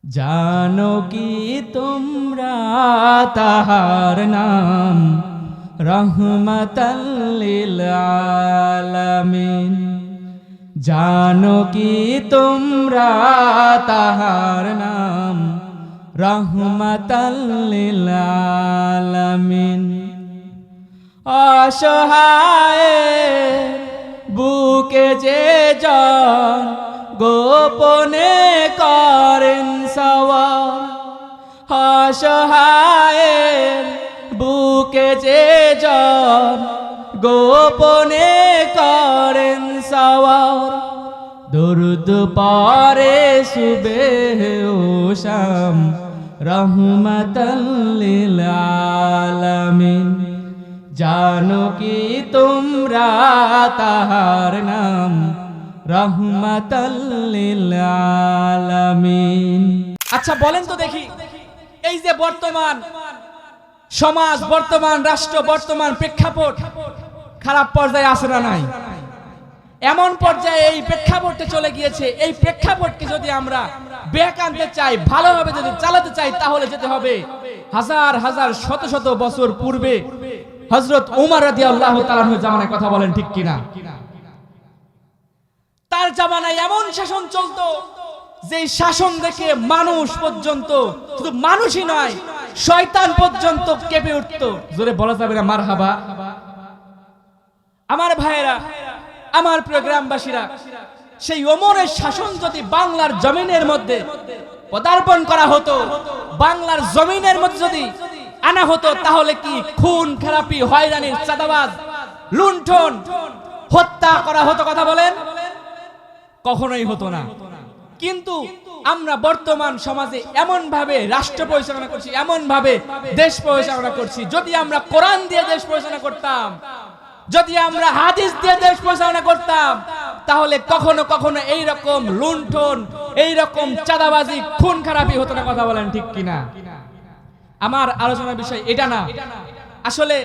জানো কি তোমরা তাহার নাম রহমাতাল লিল আলামিন। জানো কি তোমরা তাহার নাম রহমাতাল লিল আলামিন। অসহায় বুকে যে জন গোপনে করেন সওয়াল, অসহায়ের বুকে যে জন গোপনে করেন সওয়াল। দুরুদ পড়ে সুবহ ও শাম রহমাতাল লিল আলামিন। জানো কি তোমরা তাহার নাম রহমাতাল লিল আলামিন। আচ্ছা বলেন তো দেখি, এই যে বর্তমান সমাজ, বর্তমান রাষ্ট্র, বর্তমান প্রেক্ষাপট খারাপ পর্যায়ে আসে না নাই? এমন পর্যায়ে এই প্রেক্ষাপটে চলে গিয়েছে। এই প্রেক্ষাপটকে যদি আমরা ব্যাক আনতে চাই, ভালোভাবে যদি চালাতে চাই, তাহলে যেতে হবে হাজার হাজার শত শত বছর পূর্বে হযরত ওমর রাদিয়াল্লাহু তাআলা আনহু জামানায়। কথা বলেন ঠিক কিনা? তার জামানায় এমন শাসন চলতো যে শাসন দেখে মানুষ পর্যন্ত, শুধু মানুষই নয় শয়তান পর্যন্ত কেঁপে উঠত। জোরে বলা যাবে না মারহাবা? আমার ভাইয়েরা, আমার প্রিয় গ্রামবাসীরা, সেই ওমরের শাসন যদি বাংলার জমিনের মধ্যে পদার্পণ করা হতো, বাংলার জমিনের মধ্যে যদি আনা হতো, তাহলে কি খুন খারাপি, হয়রানির, চাঁদাবাজ, লুণ্ঠন, হত্যা করা হতো? কথা বলেন? কখনোই হতো না। কিন্তু আমরা বর্তমান সমাজে এমন ভাবে রাষ্ট্র পরিচালনা করছি, এমন ভাবে দেশ পরিচালনা করছি, যদি আমরা কোরআন দিয়ে দেশ পরিচালনা করতাম, যদি আমরা হাদিস দিয়ে দেশ পরিচালনা করতাম, তাহলে কখনো কখনো এইরকম লুণ্ঠন, এইরকম চাঁদাবাজি, খুন খারাপি হতো না। কথা বলেন ঠিক কিনা? আমার আলোচনার বিষয় এটা না। আসলে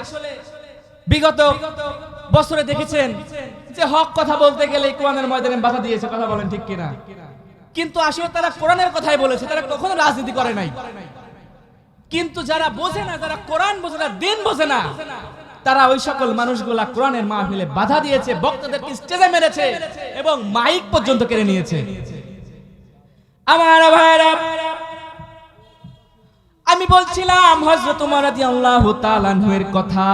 বিগত বছরে দেখেছেন যে হক কথা বলতে গেলে কোরআনের ময়দানে বাধা দিয়েছে। কথা বলেন ঠিক কিনা? কিন্তু আসলে তারা কোরআনের কথাই বলেছে, তারা কখনো রাজনীতি করে নাই। কিন্তু যারা বোঝে না, যারা কোরআন বোঝে না, দিন বোঝে না, তারা ওই সকল মানুষগুলা কোরআনের মাহফিলে বাধা দিয়েছে, বক্তাদেরকে স্টেজে মেরেছে এবং মাইক পর্যন্ত কেড়ে নিয়েছে। আমার ভাইরা, আমি বলছিলাম হযরত ওমর রাদিয়াল্লাহু তাআলা আনহুর কথা।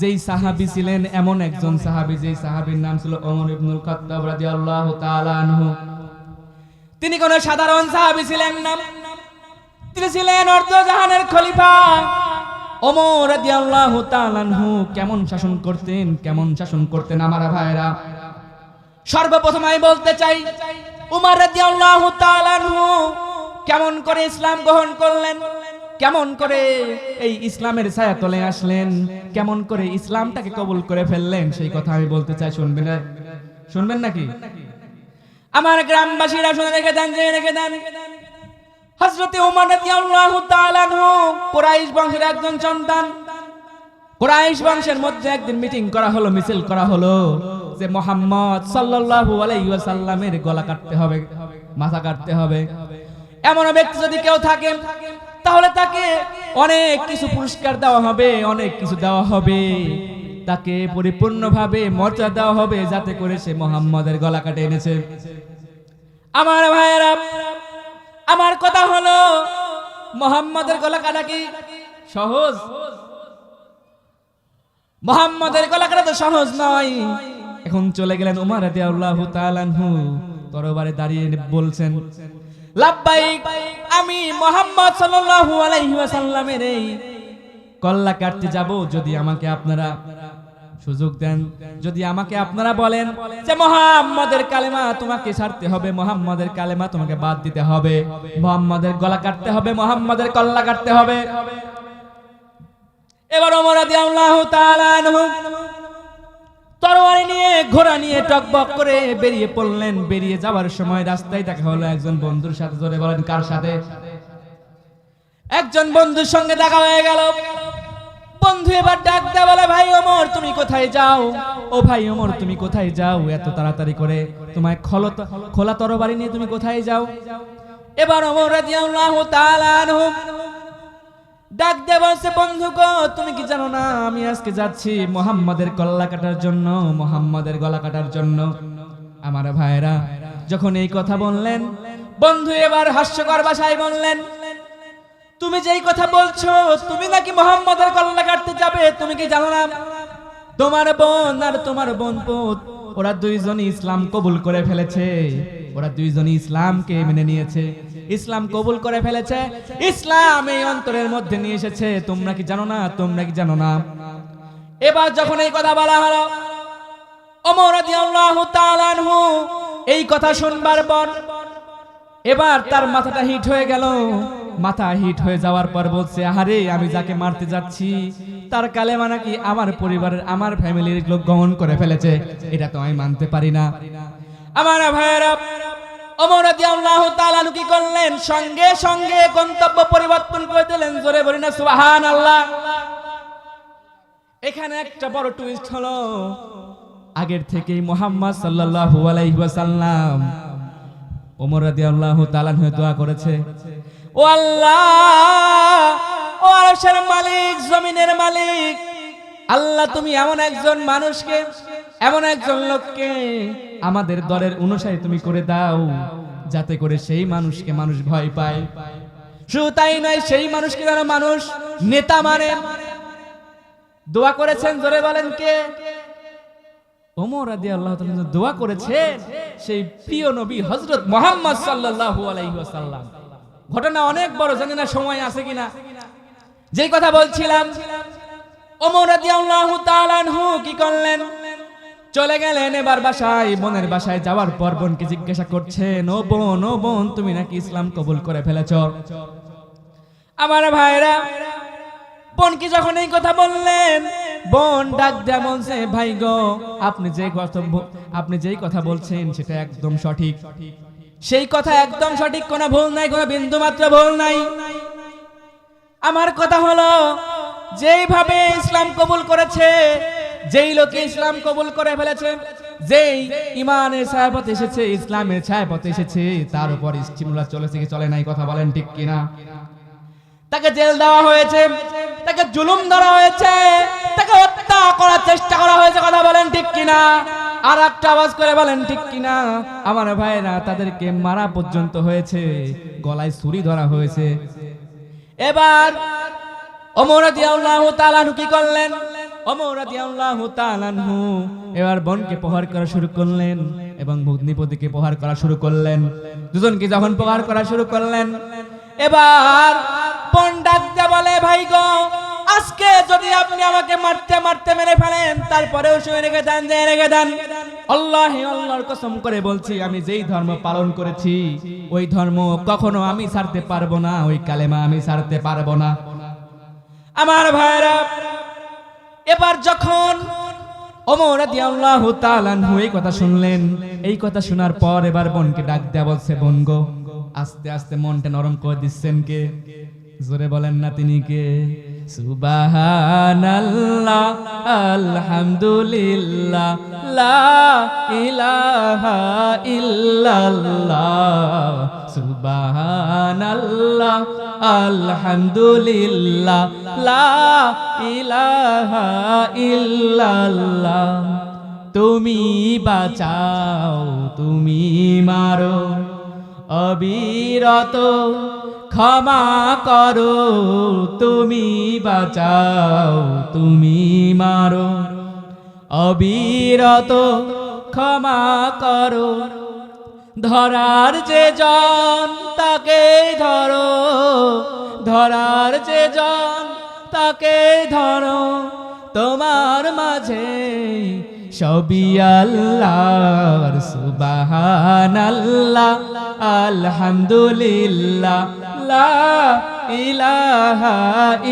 যেই সাহাবী ছিলেন, এমন একজন সাহাবী, যেই সাহাবীর নাম ছিল ওমর ইবনুল খাত্তাব রাদিয়াল্লাহু তাআলা আনহু। তিনি কোন সাধারণ সাহাবী ছিলেন না, তিনি ছিলেন অর্ধজাহানের খলিফা। ওমর রাদিয়াল্লাহু তাআলা আনহু কেমন শাসন করতেন, কেমন শাসন করতেন আমার ভাইরা। সর্বপ্রথম আমি বলতে চাই, ওমর রাদিয়াল্লাহু তাআলা আনহু কেমন করে ইসলাম গ্রহণ করলেন, কেমন করে এই ইসলামের ছায়াতলে আসলেন, কেমন করে ইসলামটাকে কবুল করে ফেললেন, সেই কথা আমি বলতে চাই। শুনবেন? শুনবেন নাকি? আমার গ্রামবাসীরা শুনে রেখে দেন, জেনে রেখে দেন। হযরত ওমর রাদিয়াল্লাহু তাআলা আনহু কুরাইশ বংশের একজন সন্তান। কুরাইশ বংশের মধ্যে একদিন মিটিং করা হলো, মিছিল করা হলো যে মুহাম্মদ সাল্লাল্লাহু আলাইহি ওয়াসাল্লামের গলা কাটতে হবে, মাথা কাটতে হবে। এমন ব্যক্তি যদি কেউ থাকে, তাহলে তাকে অনেক কিছু পুরস্কার দেওয়া হবে, অনেক কিছু দেওয়া হবে, তাকে পরিপূর্ণভাবে মর্যাদা দেওয়া হবে, যাতে করে সে মুহাম্মদের গলা কাটে এনেছে। আমার ভাইয়েরা, আমার কথা হলো, মুহাম্মদের গলা কাটা কি সহজ? মুহাম্মদের গলা কাটা তো সহজ নয়। এখন চলে গেলেন ওমর রাদিয়াল্লাহু তাআলা আনহু, তরবারে দাঁড়িয়ে বলছেন, লাব্বাইক, আমি মুহাম্মদ সাল্লাল্লাহু আলাইহি ওয়াসাল্লামের এই গলা কাটতে যাব। যদি আমাকে আপনারা সুযোগ দেন, যদি আমাকে আপনারা বলেন যে মুহাম্মদের কালেমা তোমাকে ছাড়তে হবে, মুহাম্মদের কালেমা তোমাকে বাদ দিতে হবে, মুহাম্মদের গলা কাটতে হবে, মুহাম্মদের কল্লা কাটতে হবে। এবার ওমর রাদিয়াল্লাহু তাআলা আনহু তরবারি নিয়ে, ঘোড়া নিয়ে টকবক করে বেরিয়ে পড়লেন। বেরিয়ে যাওয়ার সময় রাস্তায় দেখা হলো একজন বন্ধুর সাথে। জোরে বলেন কার সাথে? একজন বন্ধুর সঙ্গে দেখা হয়ে গেল। বন্ধু এবার ডাক দেয়া বলে, ভাই ওমর তুমি কোথায় যাও? ও ভাই ওমর তুমি কোথায় যাও এত তাড়াতাড়ি করে? তোমায় খোলা তরবারি নিয়ে তুমি কোথায় যাও? এবার ওমর রাদিয়াল্লাহু তাআলা আনহু ডাক দিয়ে বলছে, বন্ধু গো, তুমি কি জানো না আমি আজকে যাচ্ছি মুহাম্মাদের গলা কাটার জন্য, মুহাম্মাদের গলা কাটার জন্য। আমার ভাইরা যখন এই কথা বললেন, বন্ধু এবার হাস্যকর ভাষায় বললেন, তুমি যেই কথা বলছো, তুমি নাকি মুহাম্মাদের গলা কাটতে যাবে, তুমি কি জানো না তোমার বোন আর তোমার বোন পুত ওরা দুইজনই ইসলাম কবুল করে ফেলেছে, ওরা দুইজনই ইসলামকে মেনে নিয়েছে, ইসলাম কবুল করে ফেলেছে, ইসলাম এই অন্তরের মধ্যে নিয়ে এসেছে, তোমরা কি জানো না, তোমরা কি জানো না। এবার যখন এই কথা বলা হলো, ওমর রাদিয়াল্লাহু তাআলা আনহু এই কথা শুনবার পর এবার তার মাথাটা হিট হয়ে গেল। মাথা হিট হয়ে যাওয়ার পর বলছে, আরে আমি যাকে মারতে যাচ্ছি তার কালেমা নাকি আমার পরিবারের, আমার ফ্যামিলির লোক গ্রহণ করে ফেলেছে, এটা তো আমি মানতে পারি না। আমার ভাইয়েরা, ওমর রাদিয়াল্লাহু তাআলা কি করলেন, সঙ্গে সঙ্গে গন্তব্য পরিবর্তন করে দিলেন। জোরে বলি না সুবহানাল্লাহ। এখানে একটা বড় টুইস্ট হলো, আগের থেকেই মুহাম্মদ সাল্লাল্লাহু আলাইহি ওয়াসাল্লাম ওমর রাদিয়াল্লাহু তাআলা হয়ে দোয়া করেছে, ও আল্লাহ, ও আরশের মালিক, জমিনের মালিক, আল্লাহ তুমি এমন একজন মানুষকে, এমন একজন লোককে আমাদের দলের অনুসারী তুমি করে দাও, যাতে করে সেই মানুষকে মানুষ ভয় পায়। শুধু তাই নয়, সেই মানুষকে যেন মানুষ নেতা মানে। দোয়া করেছেন, জোরে বলেন কে? ওমর রাদিয়াল্লাহু তাআলা দোয়া করেছেন সেই প্রিয় নবী হযরত মুহাম্মদ সাল্লাল্লাহু আলাইহি ওয়াসাল্লাম। ঘটনা অনেক বড়, জানি না সময় আছে কিনা। যেই কথা বলছিলাম, ওমর রাদিয়াল্লাহু তাআলা আনহু কি করলেন, চলে গেলেন এবার বাসায়। বোনের বাসায় যাওয়ার পর বোনকে জিজ্ঞাসা করছেন, ও বোন, ও বোন, তুমি নাকি ইসলাম কবুল করে ফেলেছো? আমার ভাইরা, বোন কি যখন এই কথা বললেন, বোন ডাক দেয়া বলছে, ভাই গো, আপনি যেই কথা বলছেন সেটা একদম সঠিক, সেই কথা একদম সঠিক, কোনো ভুল নাই, কোনো বিন্দু মাত্র ভুল নাই। আমার কথা হলো, যেইভাবে ইসলাম কবুল করেছে, যেই লোকে ইসলাম কবুল করে ফেলেছে, যেই ইমানের ছায়াপথে এসেছে, ইসলামের ছায়াপথে এসেছে, তার উপর স্টিমুলাস চলেছে কি চলে নাই, কথা বলেন ঠিক কিনা? তাকে জেল দেওয়া হয়েছে, তাকে জুলুম ধরা হয়েছে, তাকে হত্যা করার চেষ্টা করা হয়েছে, কথা বলেন ঠিক কিনা? আর একটা আওয়াজ করে বলেন ঠিক কিনা? আমার ভাইরা, তাদেরকে মারা পর্যন্ত হয়েছে, গলায় ছুরি ধরা হয়েছে। এবার ওমর রাদিয়াল্লাহু তাআলা কি করলেন, ওমর রাদিয়াল্লাহু তাআলা এবার বোনকে প্রহার করা শুরু করলেন এবং ভগ্নিপতিকে প্রহার করা শুরু করলেন। দুজনকে যখন প্রহার করা শুরু করলেন, এবার বোন ডাক দিয়ে বলে, ভাই গো, আজকে যদি আপনি আমাকে মারতে মারতে মেরে ফেলেন, তারপরেও শুনে রেখে দেন, যে রেখে দেন, আল্লাহ, আল্লাহর কসম করে বলছি, আমি যেই ধর্ম পালন করেছি ওই ধর্ম কখনো আমি ছাড়তে পারবো না, ওই কালেমা আমি ছাড়তে পারবো না। আমার ভাইরা, এবার যখন ওমর রাদিয়াল্লাহু তাআলা আনহু এই কথা শুনলেন, এই কথা শোনার পর এবার বোনকে ডাক দেয়া বলছে, বোন গো, আস্তে আস্তে মনটা নরম করে দিচ্ছেন কে? জোরে বলেন না, তিনি কে? সুবহানাল্লাহ, আলহামদুলিল্লাহ, লা ইলাহা ইল্লাল্লাহ, সুবহানাল্লাহ, আলহামদুলিল্লাহ, লা ইলাহা ইল্লাল্লাহ। তুমি বাঁচাও, তুমি মারো, অবিরত ক্ষমা করো, তুমি বাঁচাও, তুমি মারো, অবিরত ক্ষমা করো। ধরার যে জন তাকে ধরো, ধরার যে জন তাকে ধরো, তোমার মাঝে সবই আল্লাহর। সুবহানাল্লাহ, আলহামদুলিল্লাহ, লা ইলাহা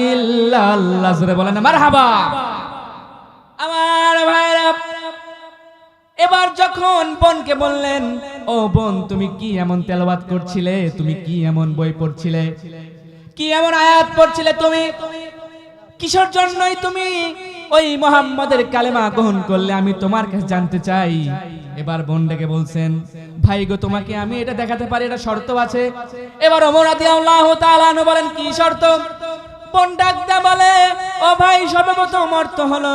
ইল্লাল্লাহ। জোরে বলেন না মারহাবা। আমার ভাইরা, এবার যখন বোনকে বললেন, ও বোন, তুমি কি এমন তেলাওয়াত করছিলে, তুমি কি এমন বই পড়ছিলে, কি এমন আয়াত পড়ছিলে, তুমি কিসের জন্যই তুমি ওই মুহাম্মাদের কালেমা গ্রহণ করলে আমি তোমার কাছে জানতে চাই। এবার বোন ডেকে বলছেন, ভাই গো তোমাকে আমি এটা দেখাতে পারি, এটা শর্ত আছে। এবার ওমর রাদিয়াল্লাহু তাআলা আনহু বলেন, কি শর্ত? বোন ডাক দেয়া বলে, ও ভাই সর্বপ্রথম অর্থ হলো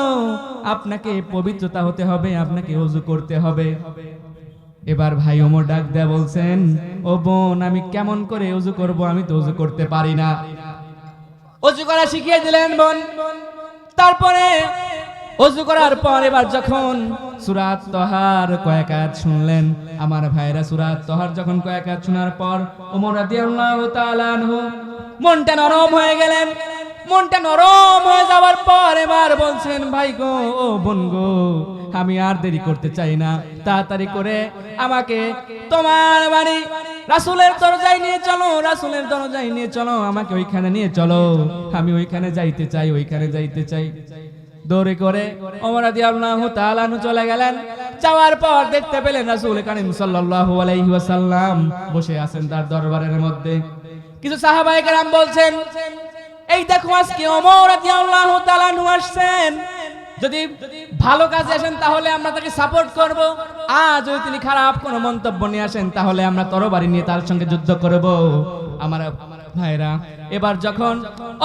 আপনাকে পবিত্রতা হতে হবে, আপনাকে ওযু করতে হবে। এবার ভাই ওমর ডাক দেয়া বলছেন, ও বোন আমি কেমন করে ওযু করব, আমি তো ওযু করতে পারি না। ওযু করা শিখিয়ে দিলেন বোন। তারপরে ওযু করার পর এবার যখন সূরা তাহার কয়েক আয়াত শুনলেন, আমার ভাইরা সূরা তাহার যখন কয়েক আয়াত শোনার পর ওমর রাদিয়াল্লাহু তাআলা আনহু মনটা নরম হয়ে গেলেন। মনটা নরম হয়ে যাওয়ার পর এবার বলছেন, ভাই গো, ও বোন গো, আমি আর দেরি করতে চাই না, তাড়াতাড়ি করে আমাকে তোমার বাড়ি রাসূলের দরজায় নিয়ে চলো, রাসূলের দরজায় নিয়ে চলো, আমাকে ওইখানে নিয়ে চলো, আমি ওইখানে যাইতে চাই, ওইখানে যাইতে চাই। দৌড়ে করে ওমর রাদিয়াল্লাহু তাআলা আনহু চলে গেলেন। যাওয়ার পর দেখতে পেলেন রাসূল কারীম সাল্লাল্লাহু আলাইহি ওয়াসাল্লাম বসে আছেন তার দরবারের মধ্যে। কিছু সাহাবায়ে কেরাম বলছেন, এই দেখো আজকে ওমর রাদিয়াল্লাহু তাআলা আনহু আসছেন, যদি ভালো কাজে আসেন তাহলে আমরা তাকে সাপোর্ট করব, আর যদি তিনি খারাপ কোনো মন্তব্য নিয়ে আসেন তাহলে আমরা তরবারি নিয়ে তার সঙ্গে যুদ্ধ করব। আমার ভাইরা, এবার যখন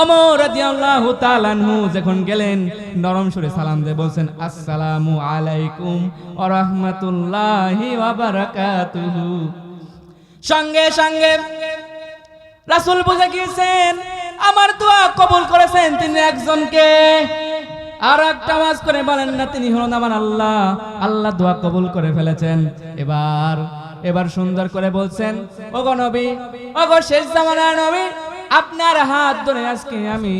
ওমর রাদিয়াল্লাহু তাআলা আনহু যখন গেলেন, নরম সুরে সালাম দিয়ে বলছেন, আসসালামু আলাইকুম ওয়া রাহমাতুল্লাহি ওয়া বারাকাতুহু। সঙ্গে সঙ্গে রাসূল বুঝে গিয়েছেন আমার দোয়া কবুল করেছেন তিনি একজনকে। আর একটা আওয়াজ করে বলেন না, তিনি হলেন আমার আল্লাহ। আল্লাহ দোয়া কবুল করে ফেলেছেন। এবার সুন্দর করে বলছেন, ওগো নবী, ওগো শেষ জামানার নবী, আপনার হাত ধরে আজকে আমি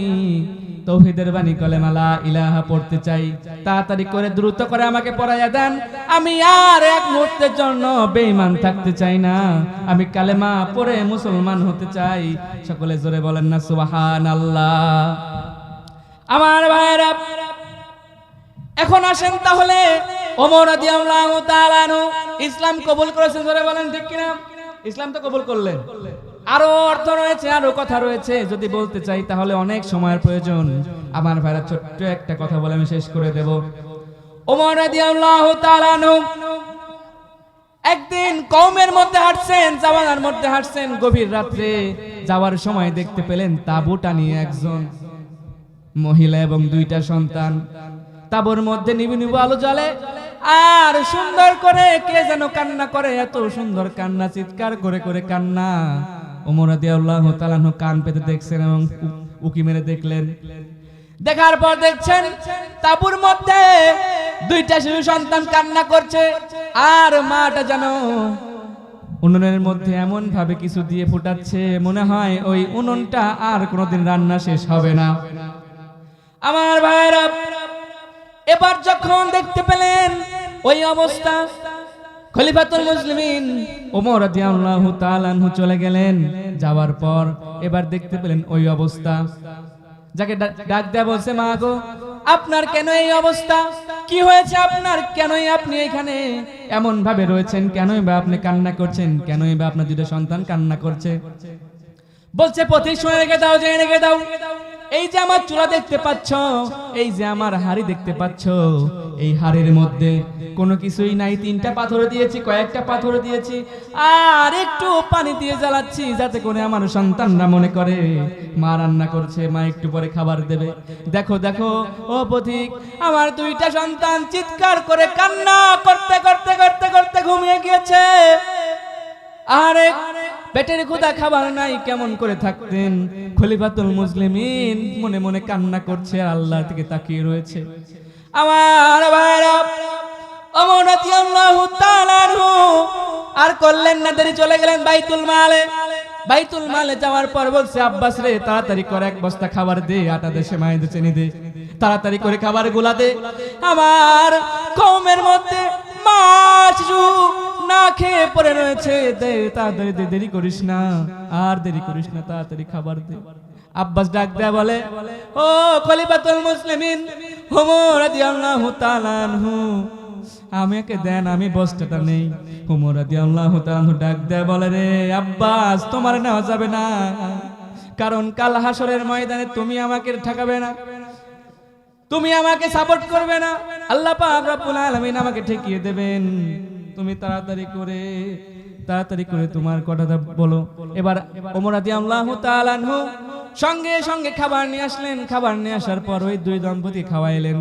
তাওহীদের বাণী কলেমা লা ইলাহা পড়তে চাই, তাড়াতাড়ি করে দ্রুত করে আমাকে পড়াইয়া দেন। আমি আর এক মুহূর্তের জন্য বেঈমান থাকতে চাই না, আমি কালেমা পড়ে মুসলমান হতে চাই। সকলে জোরে বলেন না সুবহানাল্লাহ। আমার ভাইরা, এখন আসেন তাহলে ওমর রাদিয়াল্লাহু তাআলা আনহু ইসলাম কবুল করেছেন, জোরে বলেন ঠিক কিনা? ইসলাম তো কবুল করলেন। আরো অর্থ রয়েছে, আরো কথা রয়েছে, যদি বলতে চাই তাহলে অনেক সময়ের প্রয়োজন। আমার ভাইরা, ছোট্ট একটা কথা বলে আমি শেষ করে দেব। ওমর রাদিয়াল্লাহু তাআলা আনহু একদিন কওমের মধ্যে হাঁটছেন, জামানার মধ্যে হাঁটছেন, গভীর রাত্রে যাওয়ার সময় দেখতে পেলেন তাঁবুটা নিয়ে একজন মহিলা এবং দুইটা সন্তান। তাঁবুর মধ্যে নিবু নিবু আলো জ্বলে, আর সুন্দর করে কে যেন কান্না করে, এত সুন্দর কান্না, চিৎকার করে করে কান্না। ওমর রাদিয়াল্লাহু তাআলা আনহু কান পেতে দেখছেন এবং উকি মেরে দেখলেন। দেখার পর দেখছেন তাঁবুর মধ্যে দুইটা শিশু সন্তান কান্না করছে, আর মাটা যেন উনুনের মধ্যে এমন ভাবে কিছু দিয়ে ফুটাচ্ছে, মনে হয় ওই উনুনটা আর কোনোদিন রান্না শেষ হবে না। আমার ভাইরা, এবার যখন দেখতে পেলেন ওই অবস্থা, খলিফাতুল মুসলিমিন ওমর রাদিয়াল্লাহু তাআলা আনহু চলে গেলেন। যাওয়ার পর এবার দেখতে পেলেন ওই অবস্থা। যাকে ডাক দেয়া বলছে, মা গো, আপনার কেন এই অবস্থা? কি হয়েছে আপনার? কেনই আপনি এখানে এমন ভাবে রয়েছেন? কেনই বা আপনি কান্না করছেন? কেনই বা আপনার দুটো সন্তান কান্না করছে? বলছে, পথে শুনে রেখে দাও, জেনে রেখে দাও, এই যে আমার চুলা দেখতে পাচ্ছ, এই যে আমার হাড়ি দেখতে পাচ্ছ, এই হাড়ির মধ্যে কোনো কিছুই নাই। 3টা পাথর দিয়েছি, কয়েকটা পাথর দিয়েছি, আর একটু পানি দিয়ে জ্বালাচ্ছি, যাতে করে আমার সন্তানরা মনে করে মা রান্না করছে, মা একটু পরে খাবার দেবে। দেখো দেখো ও পথিক, আমার 2টা সন্তান চিৎকার করে কান্না করতে করতে করতে করতে ঘুমিয়ে গিয়েছে। আরে পেটের ক্ষুধা, খাবার নাই, কেমন করে থাকতেন? খলিফাতুল মুসলিমিন মনে মনে কান্না করছে, আর আল্লাহর দিকে তাকিয়ে রয়েছে। আমার ভাইরা, ওমর রাদিয়াল্লাহু তাআলা আনহু আর করলেন না, দেরি চলে গেলেন বাইতুল মালে। বাইতুল মালে যাওয়ার পর বলছে, আব্বাস রে, তাড়াতাড়ি করে 1 বস্তা খাবার দে, আটা দে, সেমাই দে, চিনি দে, তাড়াতাড়ি করে খাবার গুলা দে। আমার কওমের মধ্যে মা শিশু না খেয়ে পড়ে রয়েছে, দে তাড়াতাড়ি দে, দেরি করিস না, আর দেরি করিস না, তাড়াতাড়ি খাবার দে। আব্বাস ডাক দেয়া বলে, ও খলিফাতুল মুসলিমিন ওমর রাদিয়াল্লাহু তাআলা আনহু, আমাকে দেন, আমি বস্তাটা নেই। ওমর রাদিয়াল্লাহু তাআলা আনহু ডাক দেয়া বলে, রে আব্বাস, তোমার নেওয়া যাবে না, কারণ কাল হাসরের ময়দানে তুমি আমাকে ঠকাবে না। তুমি আমাকে সাপোর্ট করবে না, আল্লাহ পাক রব্বুল আলামিন আমাকে ঠেকিয়ে দেবেন। তুমি তাড়াতাড়ি করে তোমার কথাটা বলো। এবার ওমর রাদিয়াল্লাহু তাআলা আনহু সঙ্গে সঙ্গে খাবার নিয়ে আসলেন। খাবার নিয়ে আসার পর ওই দুই দম্পতি খাওয়াইলেন।